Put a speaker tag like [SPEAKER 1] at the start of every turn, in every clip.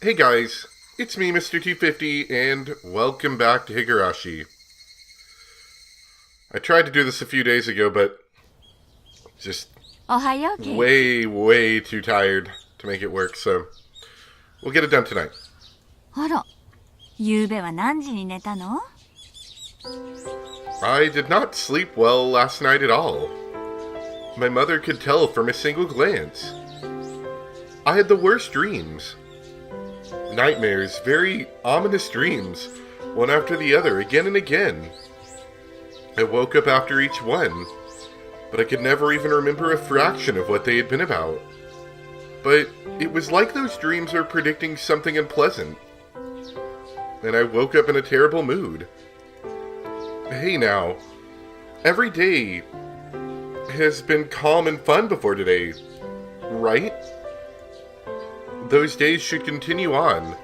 [SPEAKER 1] Hey guys, it's me, Mr. 250, and welcome back to Higurashi. I tried to do this a few days ago, but just way too tired to make it work, so we'll get it done tonight.
[SPEAKER 2] あら、ゆうべは何時に寝たの?
[SPEAKER 1] I did not sleep well last night at all. My mother could tell from a single glance. I had the worst dreams. Nightmares, very ominous dreams, one after the other, again and again. I woke up after each one, but I could never even remember a fraction of what they had been about. But it was like those dreams were predicting something unpleasant, and I woke up in a terrible mood. Hey now, every day has been calm and fun before today, right? Those days should continue on,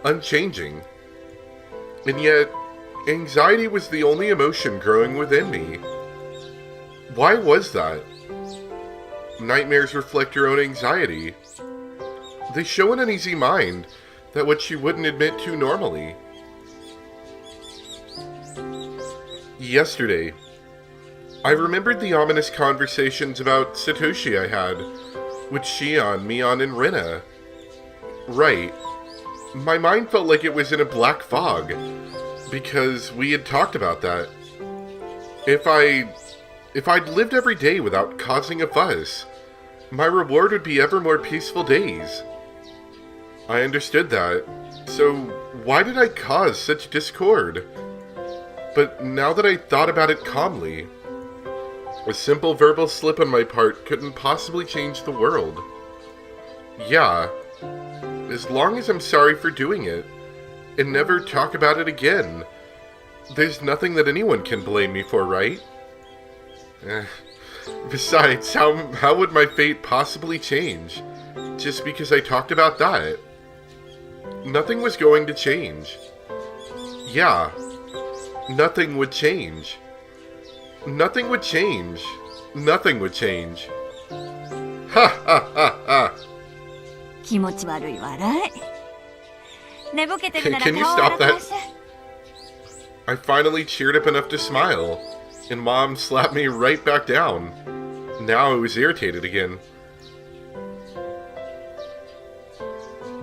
[SPEAKER 1] unchanging. And yet, anxiety was the only emotion growing within me. Why was that? Nightmares reflect your own anxiety. They show an uneasy mind, that which you wouldn't admit to normally. Yesterday, I remembered the ominous conversations about Satoshi I had with Shion, Mion, and Rina. Right. My mind felt like it was in a black fog, because we had talked about that. If I'd lived every day without causing a fuss, my reward would be ever more peaceful days. I understood that, so why did I cause such discord? But now that I thought about it calmly, a simple verbal slip on my part couldn't possibly change the world. Yeah, as long as I'm sorry for doing it, and never talk about it again, there's nothing that anyone can blame me for, right? Besides, how would my fate possibly change, just because I talked about that? Nothing was going to change. Yeah, nothing would change. Nothing would change. Nothing would change. Ha ha ha ha!
[SPEAKER 2] 気持ち悪い笑い。寝ぼけてるなら
[SPEAKER 1] Can you
[SPEAKER 2] 顔を
[SPEAKER 1] stop
[SPEAKER 2] 洗って
[SPEAKER 1] that?
[SPEAKER 2] らっしゃい。
[SPEAKER 1] I finally cheered up enough to smile, and Mom slapped me right back down. Now I was irritated again.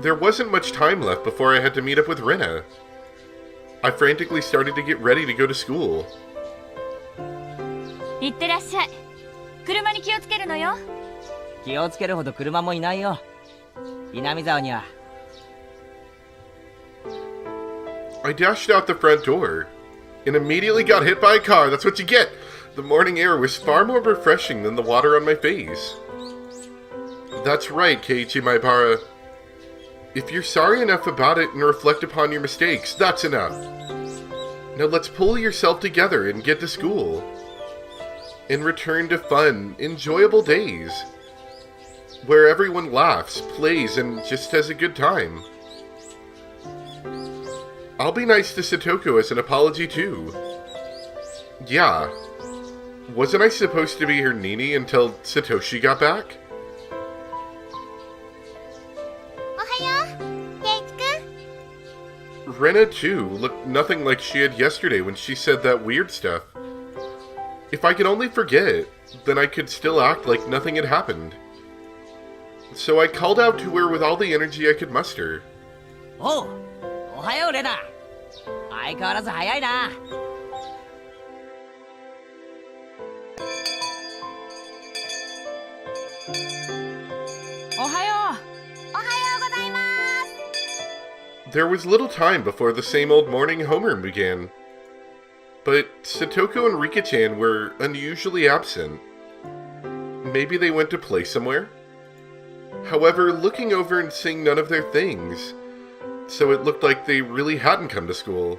[SPEAKER 1] There wasn't much time left before I had to meet up with Rina. I frantically started to get ready to go to school.
[SPEAKER 2] 行ってらっしゃい。車に気をつけるのよ。
[SPEAKER 3] 気をつけるほど車もいないよ。南沢には。
[SPEAKER 1] I dashed out the front door, and immediately got hit by a car. That's what you get! The morning air was far more refreshing than the water on my face. That's right, Keiichi Maibara. If you're sorry enough about it and reflect upon your mistakes, that's enough. Now let's pull yourself together and get to school. And return to fun, enjoyable days, where everyone laughs, plays, and just has a good time. I'll be nice to Satoko as an apology too. Yeah. Wasn't I supposed to be her Nini until Satoshi got back? Rena too looked nothing like she had yesterday when she said that weird stuff. If I could only forget, then I could still act like nothing had happened. So I called out to her with all the energy I could muster.
[SPEAKER 3] Oh, おはようレナ。相変わらず早いな。おはよう。おはようございます。
[SPEAKER 1] There was little time before the same old morning homeroom began. But Satoko and Rika-chan were unusually absent. Maybe they went to play somewhere? However, looking over and seeing none of their things, so it looked like they really hadn't come to school.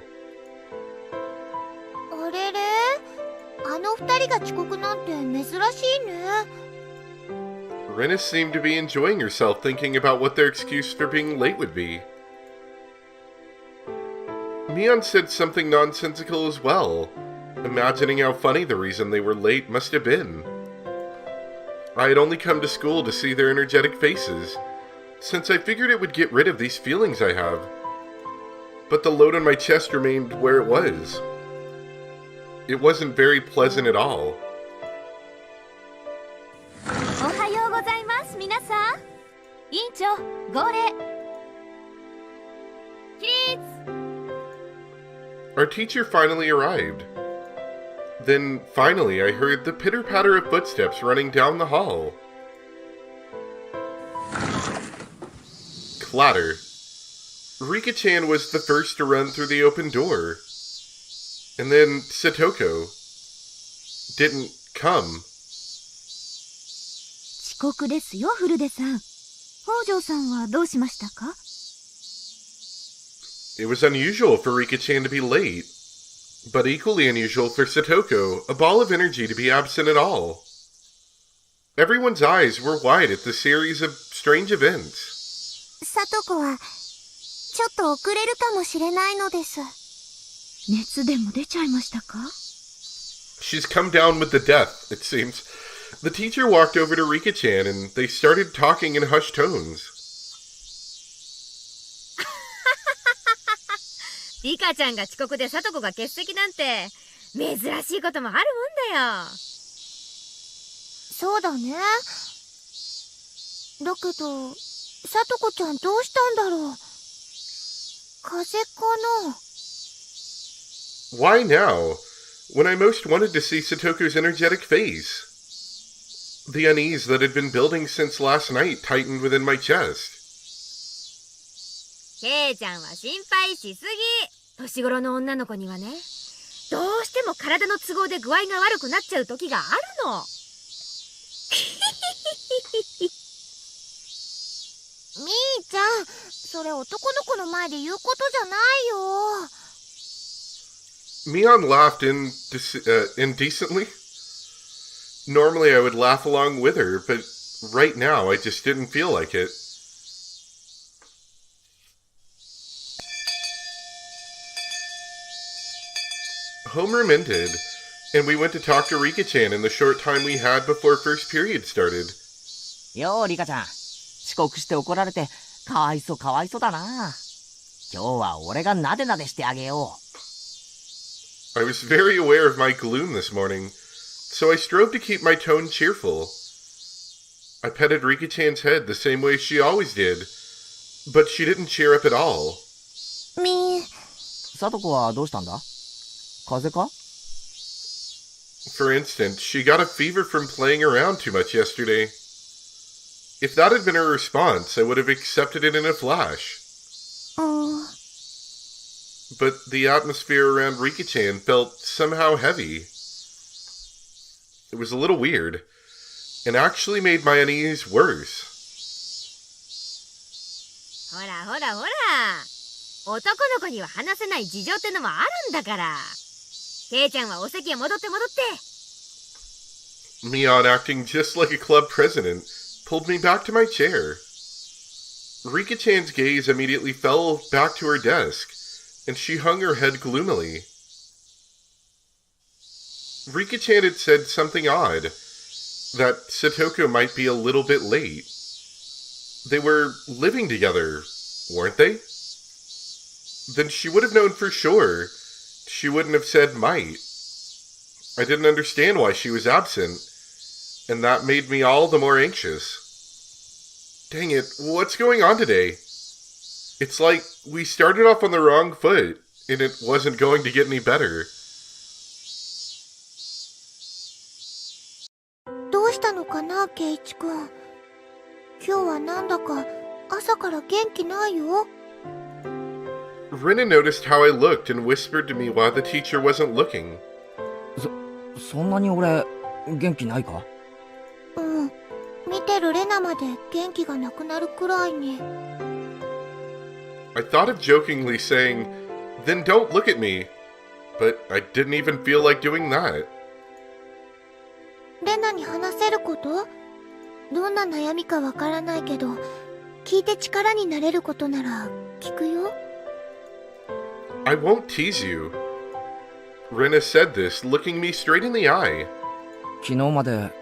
[SPEAKER 4] あれれ？あの二人が遅刻なんて珍しいね。
[SPEAKER 1] Rena seemed to be enjoying herself thinking about what their excuse for being late would be. Mion said something nonsensical as well, imagining how funny the reason they were late must have been. I had only come to school to see their energetic faces, since I figured it would get rid of these feelings I have. But the load on my chest remained where it was. It wasn't very pleasant at all.
[SPEAKER 3] おはようございます、皆さん。委員長、号令。起立。
[SPEAKER 1] Our teacher finally arrived. Then, finally, I heard the pitter-patter of footsteps running down the hall. Clatter. Rika-chan was the first to run through the open door. And then Satoko didn't come.
[SPEAKER 2] 遅刻ですよ、フルデさん。北条さんはどうしましたか？
[SPEAKER 1] It was unusual for Rika-chan to be late, but equally unusual for Satoko, a ball of energy, to be absent at all. Everyone's eyes were wide at the series of strange events.
[SPEAKER 4] さとこはちょっと遅れるかもしれないのです。
[SPEAKER 2] 熱でも出ちゃいましたか？
[SPEAKER 1] She's come down with the death, it seems. The teacher walked over to Rika-chan and they started talking in hushed tones.
[SPEAKER 3] リカちゃんが遅刻でサトコが欠席なんて珍しいこともあるもんだよ。
[SPEAKER 4] そうだね。だけど、さとこちゃんどうしたんだろう。風邪かな。
[SPEAKER 1] Why now, when I most wanted to see Satoko's energetic face? The unease that had been building since last night tightened within my chest.
[SPEAKER 3] ケイちゃんは心配しすぎ。年頃の女の子にはね、どうしても体の都合で具合が悪くなっちゃう時があるの。
[SPEAKER 4] みーちゃん、それ男の子の前で言うことじゃないよ。
[SPEAKER 1] Mion laughed indecently. Normally I would laugh along with her, but right now I just didn't feel like it. Homeroom ended, and we went to talk to Rika-chan in the short time we had before first period started.
[SPEAKER 5] ようリカちゃん、遅刻して怒られてかわいそうかわいそうだな。今日は俺がなでなでしてあげよう。
[SPEAKER 1] I was very aware of my gloom this morning, so I strove to keep my tone cheerful. I petted Rika-chan's head the same way she always did, but she didn't cheer up at all.
[SPEAKER 4] みー、
[SPEAKER 5] さとこはどうしたんだ？風邪か？
[SPEAKER 1] For instance, she got a fever from playing around too much yesterday. If that had been her response, I would have accepted it in a flash.
[SPEAKER 4] うん。
[SPEAKER 1] But the atmosphere around Rika-chan felt somehow heavy. It was a little weird, and actually made my unease worse.
[SPEAKER 3] ほらほらほら、男の子には話せない事情ってのもあるんだから。ケイちゃんはお席へ戻って戻って。
[SPEAKER 1] Mion, acting just like a club president, pulled me back to my chair. Rika-chan's gaze immediately fell back to her desk, and she hung her head gloomily. Rika-chan had said something odd, that Satoko might be a little bit late. They were living together, weren't they? Then she would have known for sure. She wouldn't have said might. I didn't understand why she was absent, and that made me all the more anxious. Dang it, what's going on today? It's like we started off on the wrong foot, and it wasn't going to get any better.
[SPEAKER 4] どうしたのかな、ケイチくん。今日はなんだか朝から元気ないよ。
[SPEAKER 1] Rina noticed how I looked and whispered to me while the teacher wasn't looking.
[SPEAKER 5] そんなに俺元気ないか？
[SPEAKER 4] うん。見てるレナまで元気がなくなるくらいに。
[SPEAKER 1] I thought of jokingly saying, "Then don't look at me," but I didn't even feel like doing that.
[SPEAKER 4] レナに話せること？どんな悩みかわからないけど、聞いて力になれることなら聞くよ。
[SPEAKER 1] I won't tease you. Rina said this, looking me straight in the eye.
[SPEAKER 5] 昨日まで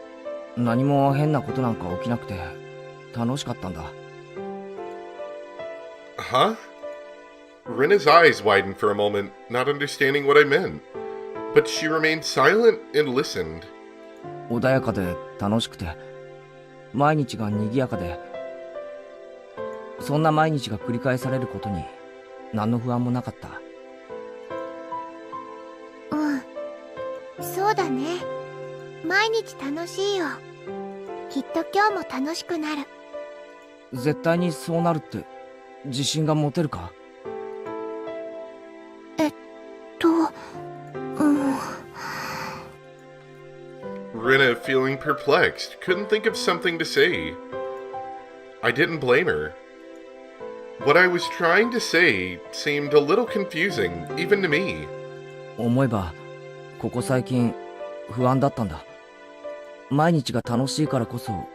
[SPEAKER 5] 何も変なことなんか起きなくて楽しかったんだ。
[SPEAKER 1] Huh? Rena's eyes widened for a moment, not understanding what I meant. But she remained silent and listened.
[SPEAKER 5] 穏やかで楽しくて、毎日が賑やかで、そんな毎日が繰り返されることに何の不安もなかった。
[SPEAKER 4] うん、そうだね。毎日楽しいよ。きっと今日も楽しくなる。
[SPEAKER 5] 絶対にそうなるって自信が持てるか？Rena,
[SPEAKER 1] feeling perplexed, couldn't think of something to say. I didn't blame her. What I was trying to say seemed a little confusing, even to me.
[SPEAKER 5] 思えば、ここ最近不安だったんだ。毎日が楽しいからこそ、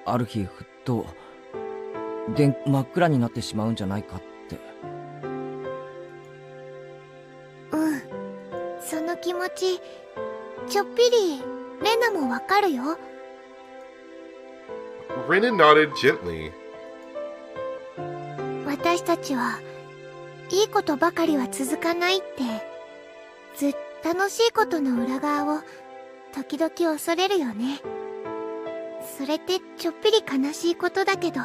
[SPEAKER 5] ある日ふっと真っ暗になってしまうんじゃないかって。
[SPEAKER 4] うん、その気持ちちょっぴりレナもわかるよ。
[SPEAKER 1] Rena nodded gently.
[SPEAKER 4] 私たちはいいことばかりは続かないって、楽しいことの裏側を時々恐れるよね。それってちょっぴり悲しいことだけど、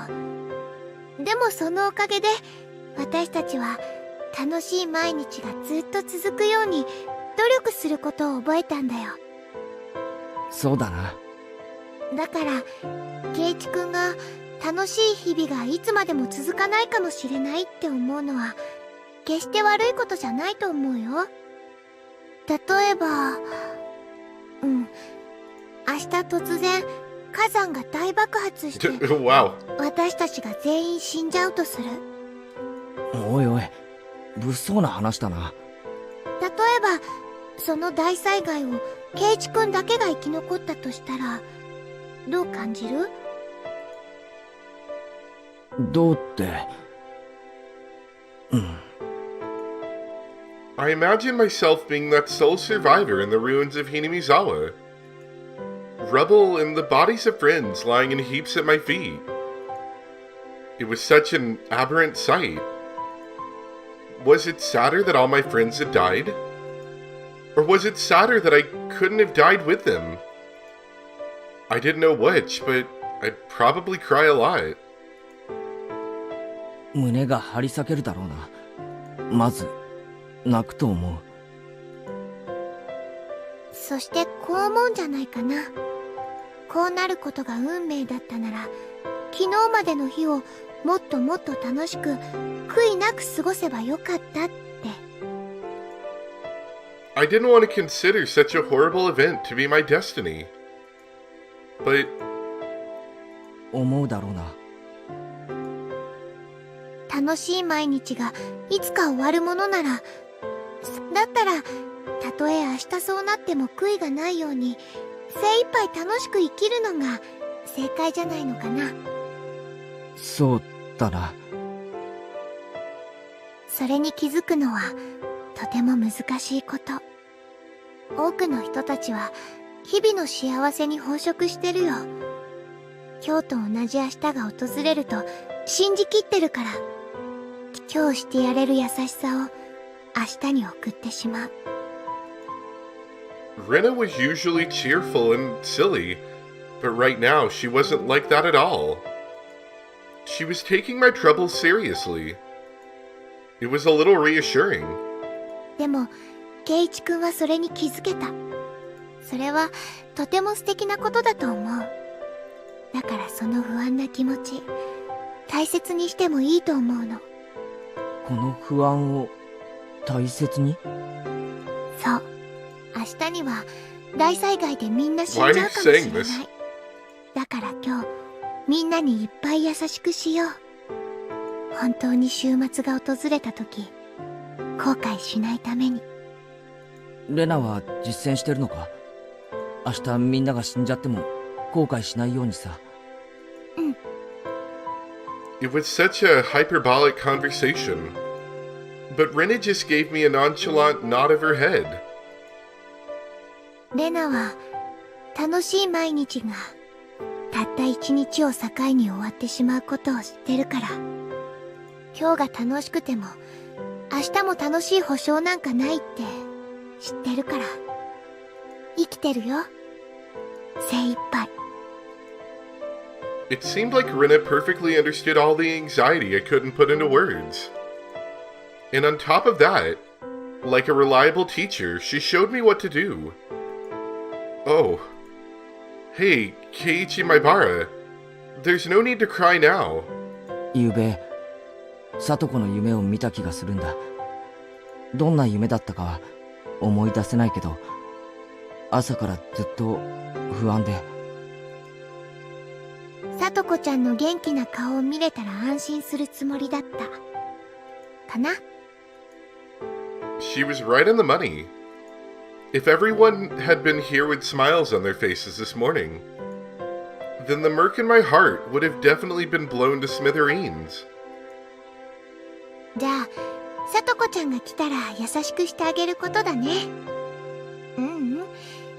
[SPEAKER 4] でもそのおかげで私たちは楽しい毎日がずっと続くように努力することを覚えたんだよ。
[SPEAKER 5] そうだな。
[SPEAKER 4] だから圭一くんが楽しい日々がいつまでも続かないかもしれないって思うのは決して悪いことじゃないと思うよ。例えば明日突然火山が大爆発して
[SPEAKER 1] Wow.
[SPEAKER 4] 私たちが全員死んじゃうとする。
[SPEAKER 5] おいおい、物騒な話だな。
[SPEAKER 4] 例えばその大災害を圭一くんだけが生き残ったとしたらどう感じる？
[SPEAKER 5] どうって。
[SPEAKER 1] I imagine myself being that sole survivor in the ruins of Hinamizawa. Rubble and the bodies of friends lying in heaps at my feet. It was such an aberrant sight. Was it sadder that all my friends had died? Or was it sadder that I couldn't have died with them? I didn't know which, but I'd probably cry a lot.
[SPEAKER 5] 胸が張り裂けるだろうな。まず泣くと思う。
[SPEAKER 4] そしてこう思うんじゃないかな。こうなることが運命だったなら昨日までの日をもっともっと楽しく悔いなく過ごせばよかったって。
[SPEAKER 1] I didn't want to consider such a horrible event to be my destiny. But
[SPEAKER 5] 思うだろうな。
[SPEAKER 4] 楽しい毎日がいつか終わるものなら、だったらたとえ明日そうなっても悔いがないように精一杯楽しく生きるのが正解じゃないのかな。
[SPEAKER 5] そうだな。
[SPEAKER 4] それに気づくのはとても難しいこと。多くの人たちは日々の幸せに飽食してるよ。今日と同じ明日が訪れると信じきってるから、今日してやれる優しさを明日に送ってしまう。
[SPEAKER 1] Rena was usually cheerful and silly, but right now she wasn't like that at all. She was taking my troubles seriously. It was a little reassuring.
[SPEAKER 4] でも圭一くんはそれに気づけた。それはとても素敵なことだと思う。だからその不安な気持ち大切にしてもいいと思うの。
[SPEAKER 5] この不安を大切に？
[SPEAKER 4] そう。明日には大災害でみんな死んじゃうかもしれない。だから今日みんなにいっぱい優しくしよう。本当に週末が訪れた時後悔しないために。
[SPEAKER 5] レナは実践してるのか？明日みんなが死んじゃっても後悔しないようにさ。
[SPEAKER 1] It was such a hyperbolic conversation, but Rena just gave me a nonchalant nod of her head.
[SPEAKER 4] レナは楽しい毎日がたった一日を境に終わってしまうことを知ってるから、今日が楽しくても明日も楽しい保証なんかないって知ってるから。生きてるよ。精一杯。
[SPEAKER 1] It seemed like Rina perfectly understood all the anxiety I couldn't put into words. And on top of that, like a reliable teacher, she showed me what to do. Oh. Hey, Keiichi Maibara. There's no need to cry now.
[SPEAKER 5] ゆうべ、聡子の夢を見た気がするんだ。どんな夢だったかは思い出せないけど、朝からずっと不安で。
[SPEAKER 4] さとこちゃんの元気な顔を見れたら安心するつもりだった。かな？
[SPEAKER 1] She was right on the money. If everyone had been here with smiles on their faces this morning, then the murk in my heart would have definitely been blown to smithereens.
[SPEAKER 4] じゃあ、さとこちゃんが来たら優しくしてあげることだね。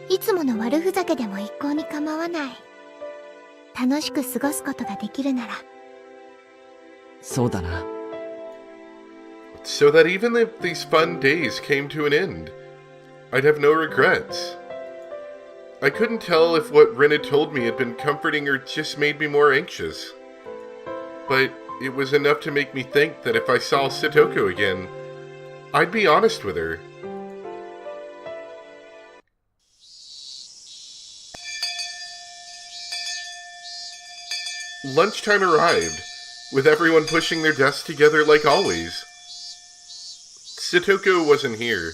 [SPEAKER 4] いつもの悪ふざけでも一向に構わない。楽しく過ごすことができるなら。
[SPEAKER 5] そうだな。
[SPEAKER 1] So that even if these fun days came to an end, I'd have no regrets. I couldn't tell if what Rin had told me had been comforting or just made me more anxious. But it was enough to make me think that if I saw Satoko again, I'd be honest with her. Lunchtime arrived, with everyone pushing their desks together like always. Satoko wasn't here.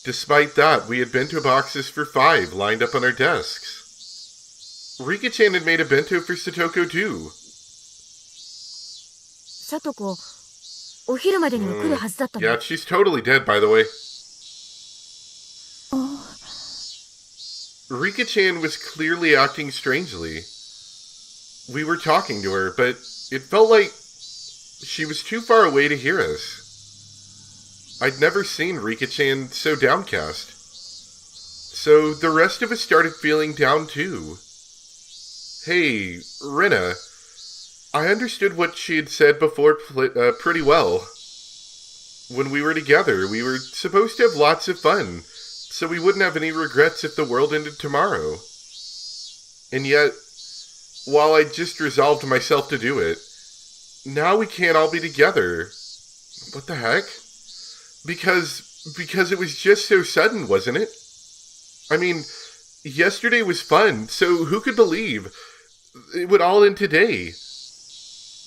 [SPEAKER 1] Despite that, we had bento boxes for 5 lined up on our desks. Rika-chan had made a bento for Satoko too.
[SPEAKER 3] さとこ、お昼までには来るはずだったの。
[SPEAKER 1] Yeah, she's totally dead, by the way. Rika-chan was clearly acting strangely. We were talking to her, but it felt like she was too far away to hear us. I'd never seen Rika-chan so downcast. So the rest of us started feeling down too. Hey, Rina, I understood what she had said before pretty well. When we were together, we were supposed to have lots of fun, so we wouldn't have any regrets if the world ended tomorrow. And yet, while I just resolved myself to do it, now we can't all be together. What the heck? Because it was just so sudden, wasn't it? I mean, yesterday was fun, so who could believe it would all end today?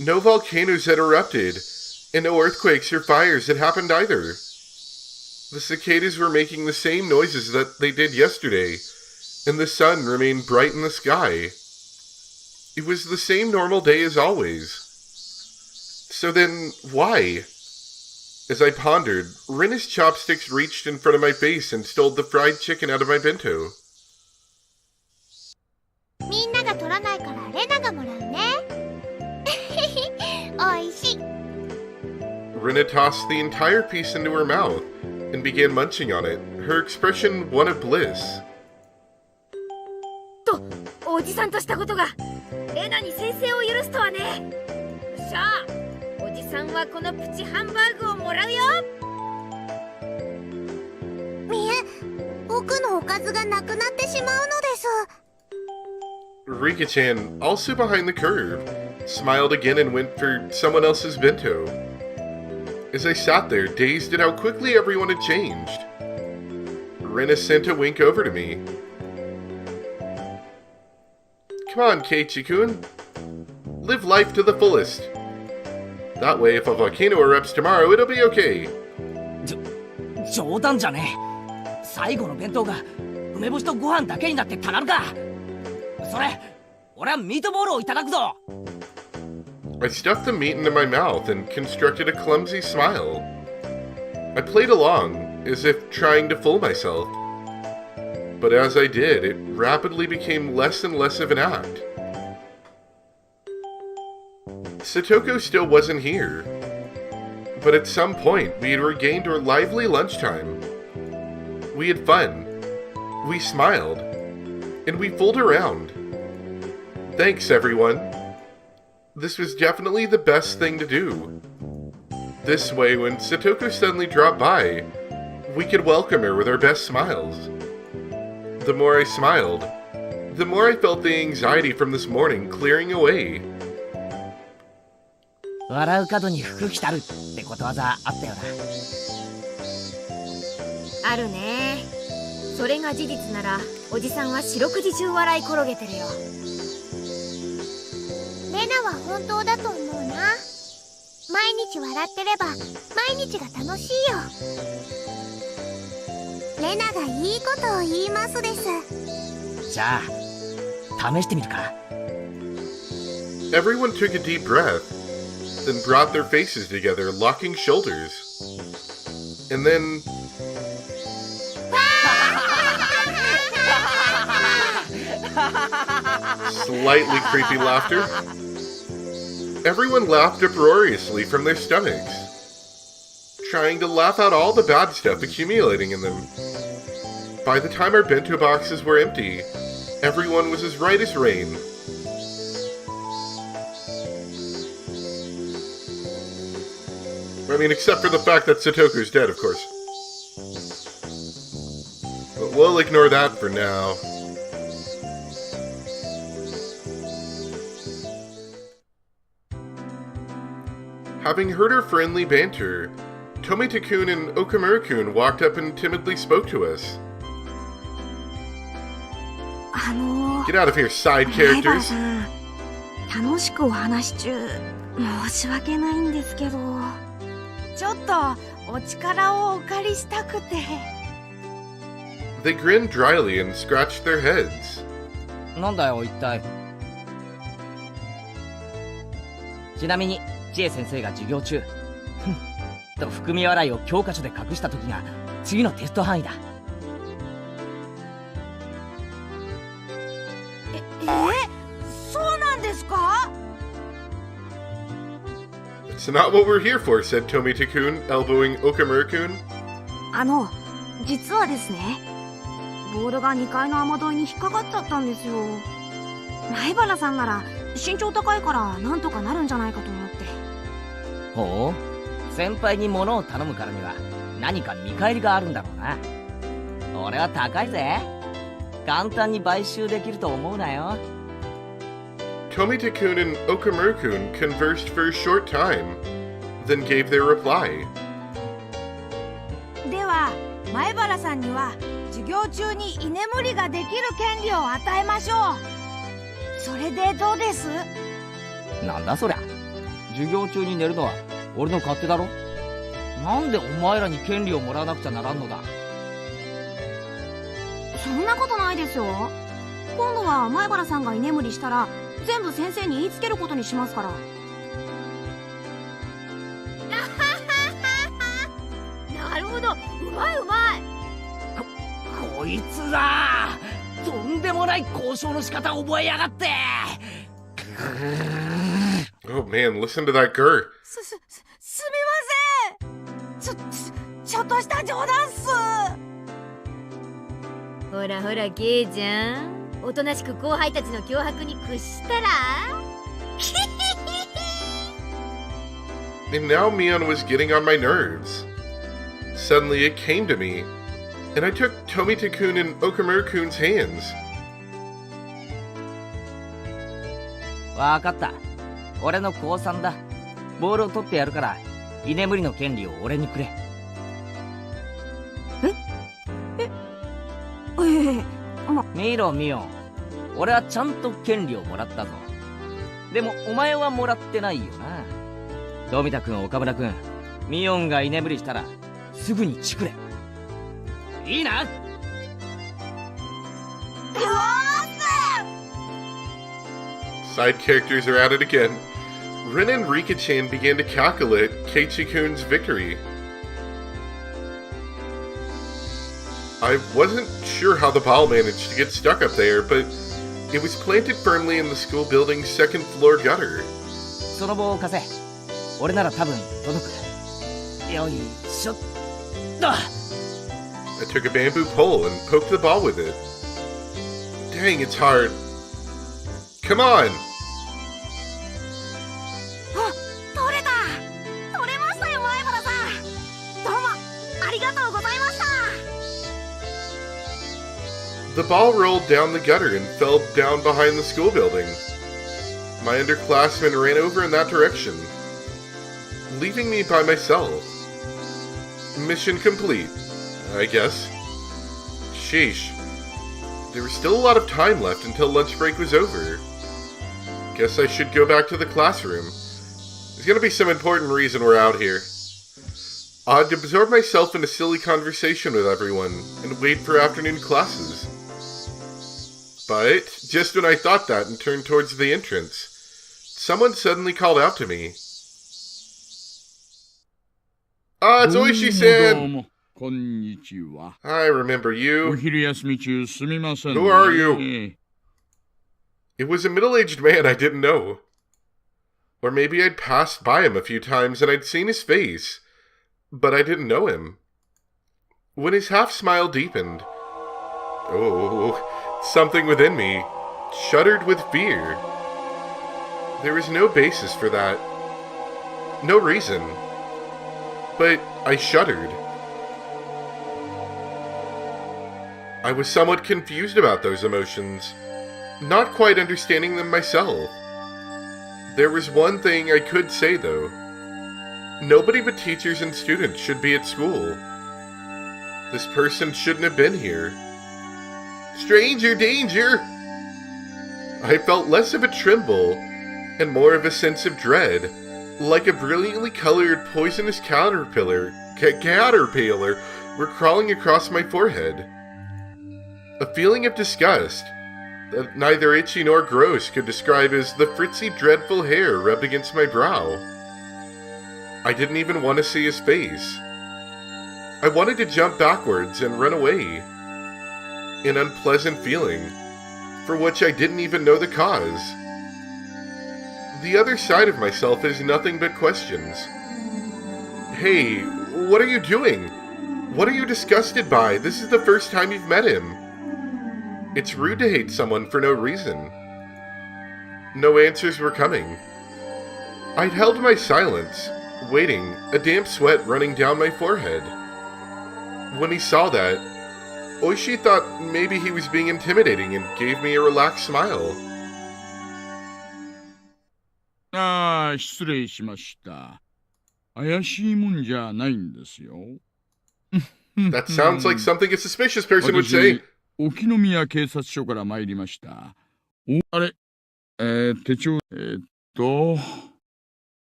[SPEAKER 1] No volcanoes had erupted, and no earthquakes or fires had happened either. The cicadas were making the same noises that they did yesterday, and the sun remained bright in the sky. It was the same normal day as always. So then, why? As I pondered, Rina's chopsticks reached in front of my face and stole the fried chicken out of my bento.
[SPEAKER 4] みんなが取らないからレナがもらうね。おいしい。
[SPEAKER 1] Rina tossed the entire piece into her mouth and began munching on it, her expression one of bliss.
[SPEAKER 3] と、おじさんとしたことがレナに先生を許すとはね。よっしゃ、おじさんはこのプチハンバーグをもらうよ。
[SPEAKER 4] みえ、僕のおかずがなくなってしまうのです。
[SPEAKER 1] Rika-chan, also behind the curve, smiled again and went for someone else's bento. As I sat there, dazed at how quickly everyone had changed, Rina sent a wink over to me. Come on, Keiichi-kun. Live life to the fullest. That way, if a volcano erupts tomorrow, it'll be okay.
[SPEAKER 5] 冗談じゃねえ。最後の弁当が梅干しとご飯だけになってたまるか。それ、俺はミートボールをいただくぞ。
[SPEAKER 1] I stuffed the meat into my mouth and constructed a clumsy smile. I played along, as if trying to fool myself. But as I did, it rapidly became less and less of an act. Satoko still wasn't here. But at some point, we had regained our lively lunchtime. We had fun. We smiled. And we fooled around. Thanks, everyone. This was definitely the best thing to do. This way, when Satoko suddenly dropped by, we could welcome her with our best smiles. The more I smiled, the more I felt the anxiety from this morning clearing away.
[SPEAKER 5] 笑う角に福来たるってことわざあったよな。
[SPEAKER 3] あるね。それが事実ならおじさんは四六時中笑い転げてるよ。
[SPEAKER 4] レナは本当だと思うな。毎日笑ってれば毎日が楽しいよ。レナがいいことを言いますです。
[SPEAKER 5] じゃあ試してみるか。
[SPEAKER 1] Everyone took a deep breath, then brought their faces together, locking shoulders. And then... Slightly creepy laughter. Everyone laughed uproariously from their stomachs, trying to laugh out all the bad stuff accumulating in them. By the time our bento boxes were empty, everyone was as right as rain. I mean, except for the fact that Satoku's dead, of course. But we'll ignore that for now. Having heard our friendly banter, Tomita-kun and Okamura-kun walked up and timidly spoke to us. Get out of here, side
[SPEAKER 2] 前原
[SPEAKER 1] characters.
[SPEAKER 2] さん、楽しくお話し中申し訳ないんですけど。
[SPEAKER 6] ちょっとお力をお借りしたくて。
[SPEAKER 1] They grinned dryly and scratched their heads.
[SPEAKER 5] なんだよ一体。ちなみに知恵先生が授業中と含み笑いを教科書で隠した時が次のテスト範囲だ。
[SPEAKER 6] そうなんですか？
[SPEAKER 1] It's not what we're here for, said Tomita-kun, elbowing Okamura-kun.
[SPEAKER 2] 実はですね、ボールが2階の雨どいに引っかかっちゃったんですよ。前原さんなら身長高いからなんとかなるんじゃないかと思って。
[SPEAKER 5] ほう、先輩に物を頼むからには何か見返りがあるんだろうな。俺は高いぜ。簡単に買収できると思うなよ。
[SPEAKER 1] Tomita-kun and Okamura-kun conversed for a short time, then gave their reply.
[SPEAKER 6] では前原さんには授業中に居眠りができる権利を与えましょう。それでどうです？
[SPEAKER 5] なんだそりゃ。授業中に寝るのは俺の勝手だろ。なんでお前らに権利をもらわなくちゃならんのだ。
[SPEAKER 2] そんなことないですよ。今度は前原さんが居眠りしたら全部先生に言いつけることにしますから。
[SPEAKER 3] なるほど、うまいうまい。
[SPEAKER 5] こいつだ。とんでもない交渉の仕方覚えやがって。
[SPEAKER 1] Oh man, listen to that grr.
[SPEAKER 6] すみません。ちょっとした冗談っす。
[SPEAKER 3] ほらほら、ゲイちゃん、おとなしく後輩たちの脅迫に屈したら
[SPEAKER 1] And now Mion was getting on my nerves. Suddenly it came to me, and I took Tomita-kun and Okamura-kun's hands.
[SPEAKER 5] わかった。俺の降参だ。ボールを取ってやるから居眠りの権利を俺にくれ。見ろミオン、俺はちゃんと権利をもらったぞ。でもお前はもらってないよな。富田君、岡村君、ミオンが居眠りしたらすぐにチクれ。いいな。
[SPEAKER 1] Side characters are at it again. Rin and Rika-chan began to calculate Keiichi-kun's victory. I wasn't sure how the ball managed to get stuck up there, but it was planted firmly in the school building's second floor gutter.
[SPEAKER 5] その棒を貸せ。俺なら多分届く。よいしょっと。
[SPEAKER 1] I took a bamboo pole and poked the ball with it. Dang, it's hard. Come on!
[SPEAKER 6] 取れた。取れましたよ前
[SPEAKER 1] The ball rolled down the gutter and fell down behind the school building. My underclassmen ran over in that direction, leaving me by myself. Mission complete, I guess. Sheesh. There was still a lot of time left until lunch break was over. Guess I should go back to the classroom. There's gonna be some important reason we're out here. I'd absorb myself in a silly conversation with everyone and wait for afternoon classes. But just when I thought that and turned towards the entrance, someone suddenly called out to me. Ah, it's Oishi-san!
[SPEAKER 7] こんにちは。
[SPEAKER 1] I remember
[SPEAKER 7] お
[SPEAKER 1] you.
[SPEAKER 7] 昼休み中すみませんね。
[SPEAKER 1] Who are you? It was a middle-aged man I didn't know. Or maybe I'd passed by him a few times and I'd seen his face, but I didn't know him. When his half-smile deepened, something within me shuddered with fear. There was no basis for that. No reason. But I shuddered. I was somewhat confused about those emotions, not quite understanding them myself. There was one thing I could say, though. Nobody but teachers and students should be at school. This person shouldn't have been here. Stranger danger! I felt less of a tremble and more of a sense of dread, like a brilliantly colored poisonous caterpillar were crawling across my forehead. A feeling of disgust that neither itchy nor gross could describe as the fritzy, dreadful hair rubbed against my brow. I didn't even want to see his face. I wanted to jump backwards and run away. An unpleasant feeling, for which I didn't even know the cause. The other side of myself is nothing but questions. Hey, what are you doing? What are you disgusted by? This is the first time you've met him. It's rude to hate someone for no reason. No answers were coming. I'd held my silence, waiting, a damp sweat running down my forehead. When he saw that, Oishi thought maybe he was being intimidating and gave me a relaxed smile.
[SPEAKER 7] ああ、失礼しました。怪しいもんじゃないんですよ。
[SPEAKER 1] That sounds like something a suspicious person would say.
[SPEAKER 7] 私、沖宮警察署から参りました。あれ手帳、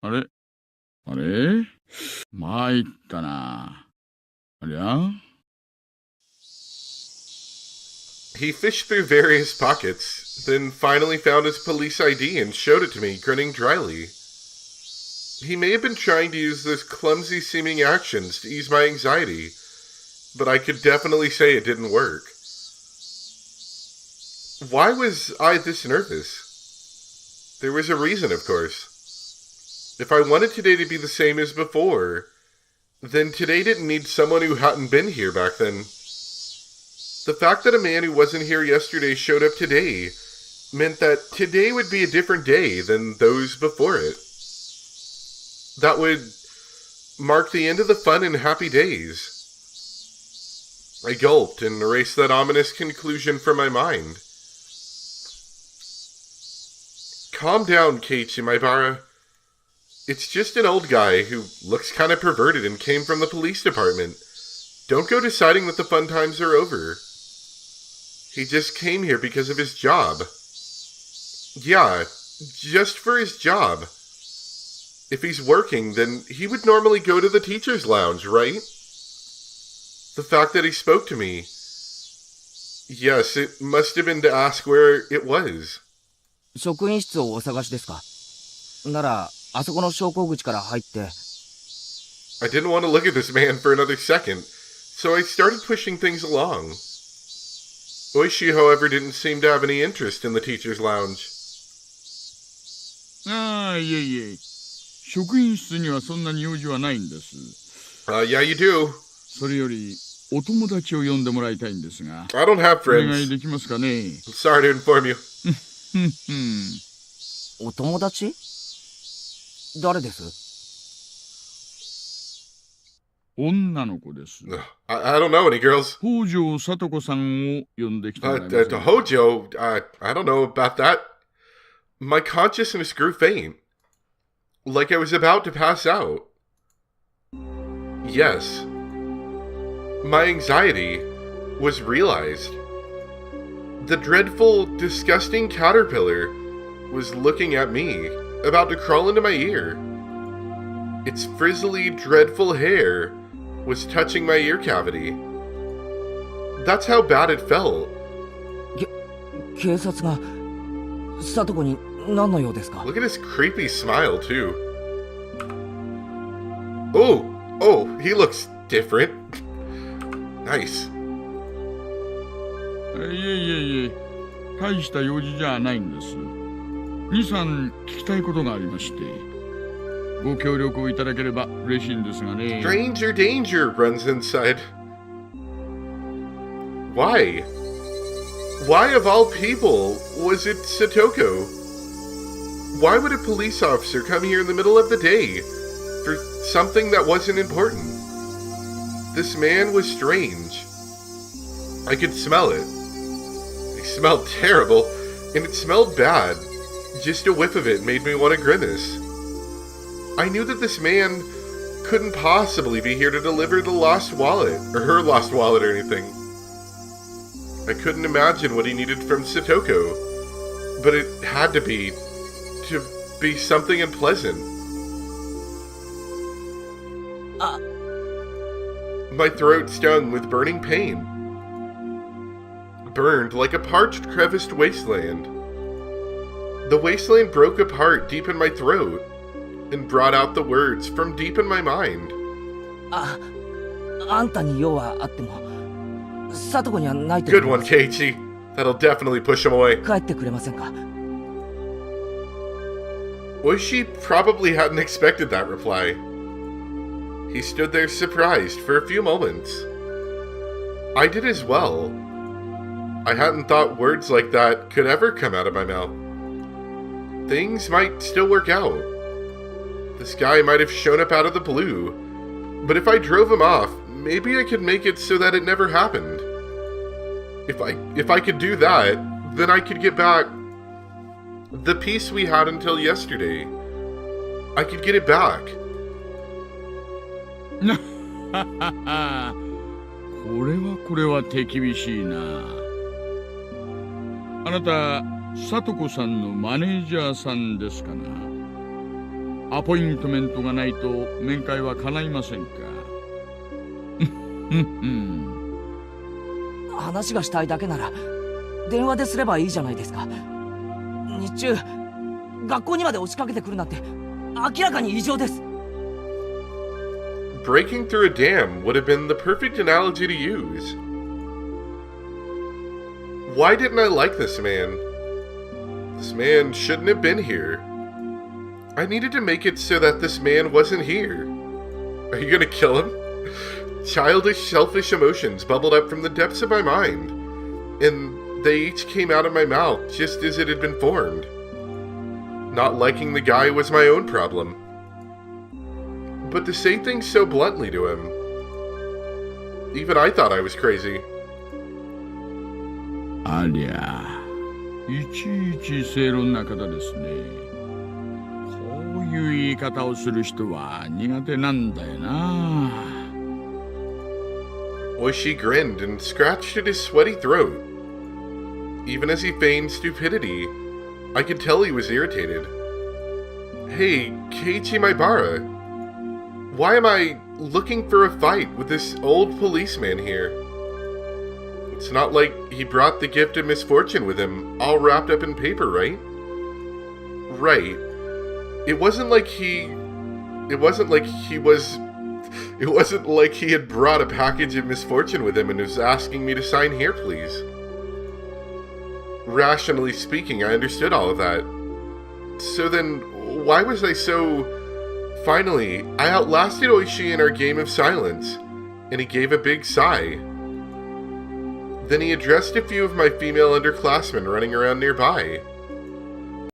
[SPEAKER 7] あれ参ったな。ありゃ
[SPEAKER 1] He fished through various pockets, then finally found his police ID and showed it to me, grinning dryly. He may have been trying to use those clumsy-seeming actions to ease my anxiety, but I could definitely say it didn't work. Why was I this nervous? There was a reason, of course. If I wanted today to be the same as before, then today didn't need someone who hadn't been here back then. The fact that a man who wasn't here yesterday showed up today meant that today would be a different day than those before it. That would mark the end of the fun and happy days. I gulped and erased that ominous conclusion from my mind. Calm down, Keiichi Maibara. It's just an old guy who looks kind of perverted and came from the police department. Don't go deciding that the fun times are over. He just came here because of his job. Yeah, just for his job. If he's working, then he would normally go to the teacher's lounge, right? The fact that he spoke to me... Yes, it must have been to ask where it was.
[SPEAKER 5] 職員室をお探しですか？なら、あそこの昇降口から入って。
[SPEAKER 1] I didn't want to look at this man for another second, so I started pushing things along. Oishi, however, didn't seem to have any interest in the teacher's lounge.
[SPEAKER 7] ああ、いえいえ。職員室にはそんなに用事はないんです。
[SPEAKER 1] Yeah, you do.
[SPEAKER 7] それより、お友達を呼んでもらいたいんですが。
[SPEAKER 1] I don't have
[SPEAKER 7] お願い
[SPEAKER 1] friends.
[SPEAKER 7] できますかね。
[SPEAKER 1] Sorry to inform you.
[SPEAKER 5] お友達？誰です？
[SPEAKER 7] 女の子です。
[SPEAKER 1] Ugh, I don't know any girls.
[SPEAKER 7] 北条聡子さんを呼んできてもらえませんか。
[SPEAKER 1] Hojo, I don't know about that. My consciousness grew faint. Like I was about to pass out. Yes. My anxiety was realized. The dreadful, disgusting caterpillar was looking at me, about to crawl into my ear. Its frizzly, dreadful hair was touching my ear cavity. That's how bad it felt.
[SPEAKER 5] 警察が聡子に何の用ですか？
[SPEAKER 1] Look at his creepy smile, too. Oh, he looks different. Nice.
[SPEAKER 7] いえ、大した用事じゃないんです。兄さん聞きたいことがありまして、ご協力をいただければ嬉しいんですがね。
[SPEAKER 1] Stranger danger runs inside. Why? Why of all people was it Satoko? Why would a police officer come here in the middle of the day for something that wasn't important? This man was strange. I could smell it. It smelled terrible, and it smelled bad. Just a whiff of it made me want to grimace. I knew that this man couldn't possibly be here to deliver the lost wallet, or her lost wallet or anything. I couldn't imagine what he needed from Satoko, but it had to be something unpleasant. My throat stung with burning pain. Burned like a parched, creviced wasteland. The wasteland broke apart deep in my throat and brought out the words from deep in my mind.
[SPEAKER 5] あんたに用はあっても聡子にはないと
[SPEAKER 1] Good one, Keiichi. That'll definitely push him away.
[SPEAKER 5] 帰ってくれませんか？
[SPEAKER 1] Oishi probably hadn't expected that reply. He stood there surprised for a few moments. I did as well. I hadn't thought words like that could ever come out of my mouth. Things might still work out. This guy might have shown up out of the blue, but if I drove him off, maybe I could make it so that it never happened. If I could do that, then I could get back the peace we had until yesterday. I could get it back.
[SPEAKER 7] これは手厳しいな。あなた、聡子さんのマネージャーさんですかな。アポイントメントがないと面会は叶いませんか。
[SPEAKER 5] 話がしたいだけなら電話ですればいいじゃないですか。日中学校にまで押しかけてくるなんて明らかに異常です。
[SPEAKER 1] Breaking through a dam would have been the perfect analogy to use. Why didn't I like this man? This man shouldn't have been here. I needed to make it so that this man wasn't here. Are you gonna kill him? Childish, selfish emotions bubbled up from the depths of my mind, and they each came out of my mouth just as it had been formed. Not liking the guy was my own problem. But to say things so bluntly to him, even I thought I was crazy.
[SPEAKER 7] ありゃ、いちいち正論な方ですね。こういう言い方をする人は苦手なんだよな。
[SPEAKER 1] Oishi grinned and scratched at his sweaty throat. Even as he feigned stupidity, I could tell he was irritated. Hey, Keiichi Maibara, why am I looking for a fight with this old policeman here? It's not like he brought the gift of misfortune with him, all wrapped up in paper, right? Right. It wasn't like he had brought a package of misfortune with him and was asking me to sign here, please. Rationally speaking, I understood all of that. So then, why was I so... Finally, I outlasted Oishi in our game of silence, and he gave a big sigh. Then he addressed a few of my female underclassmen running around nearby.